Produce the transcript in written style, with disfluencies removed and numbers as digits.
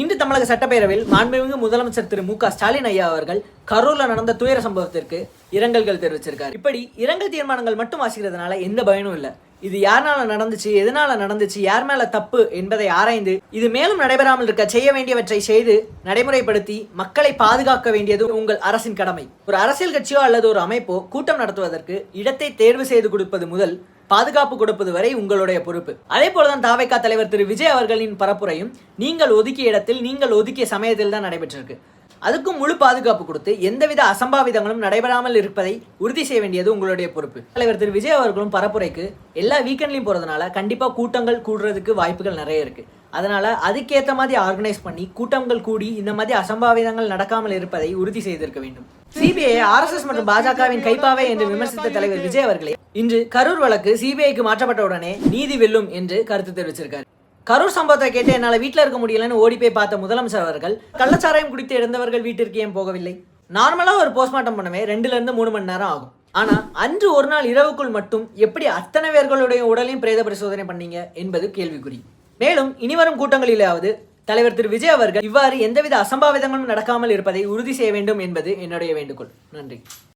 இன்று தமிழக சட்டப்பேரவையில் மாண்புமிகு முதலமைச்சர் திரு மு.க. ஸ்டாலின் ஐயா அவர்கள் கரூர்ல நடந்த துயர சம்பவத்திற்கு இரங்கல்கள் தெரிவிச்சிருக்காரு. இப்படி இரங்கல் தீர்மானங்கள் மட்டும் வாசிக்கிறதுனால எந்த பயனும் இல்ல. இது யாருனால நடந்துச்சு, எதனால நடந்துச்சு, யார் மேல தப்பு என்பதை ஆராய்ந்து இது மேலும் நடைபெறாமல் இருக்க செய்ய வேண்டியவற்றை செய்து நடைமுறைப்படுத்தி மக்களை பாதுகாக்க வேண்டியது உங்கள் அரசின் கடமை. ஒரு அரசியல் கட்சியோ அல்லது ஒரு அமைப்போ கூட்டம் நடத்துவதற்கு இடத்தை தேர்வு செய்து கொடுப்பது முதல் பாதுகாப்பு கொடுப்பது வரை உங்களுடைய பொறுப்பு. அதே போலதான் தாவேகா தலைவர் திரு விஜய் அவர்களின் பரப்புரையும் நீங்கள் ஒதுக்கிய இடத்தில் நீங்கள் ஒதுக்கிய சமயத்தில் தான் நடைபெற்றிருக்கு. அதுக்கும் முழு பாதுகாப்பு கொடுத்து எந்தவித அசம்பாவிதங்களும் நடைபெறாமல் இருப்பதை உறுதி செய்ய வேண்டியது உங்களுடைய பொறுப்பு. தலைவர் திரு விஜய் அவர்களும் பரப்புரைக்கு எல்லா வீக்கெண்ட்லையும் போறதுனால கண்டிப்பா கூட்டங்கள் கூடுறதுக்கு வாய்ப்புகள் நிறைய இருக்கு. அதனால அதுக்கேற்ற மாதிரி ஆர்கனைஸ் பண்ணி கூட்டங்கள் கூடி இந்த மாதிரி அசம்பாவிதங்கள் நடக்காமல் இருப்பதை உறுதி செய்திருக்க வேண்டும். சிபிஐ RSS மற்றும் பாஜகவின் கைப்பாவை என்று விமர்சித்த தலைவர் விஜய் அவர்களே இன்று கரூர் வழக்கு சிபிஐக்கு மாற்றப்பட்ட உடனே நீதி வெல்லும் என்று கருத்து தெரிவிச்சிருக்காரு. கரூர் சம்பவத்தை கேட்டு என்னால வீட்டில் இருக்க முடியலன்னு ஓடி போய் பார்த்த முதலமைச்சர் அவர்கள் கள்ளச்சாராயம் குடித்து இறந்தவர்கள் வீட்டிற்கு ஏன் போகவில்லை? நார்மலா ஒரு போஸ்ட்மார்ட்டம் பண்ணவே 2 to 3 மணி நேரம் ஆகும். ஆனா அன்று ஒரு நாள் இரவுக்குள் மட்டும் எப்படி அத்தனை பேர்களுடைய உடலையும் பிரேத பரிசோதனை பண்ணீங்க என்பது கேள்விக்குறி. மேலும் இனிவரும் கூட்டங்களிலாவது தலைவர் திரு விஜய் அவர்கள் இவ்வாறு எந்தவித அசம்பாவிதங்களும் நடக்காமல் இருப்பதை உறுதி செய்ய வேண்டும் என்பது என்னுடைய வேண்டுகோள். நன்றி.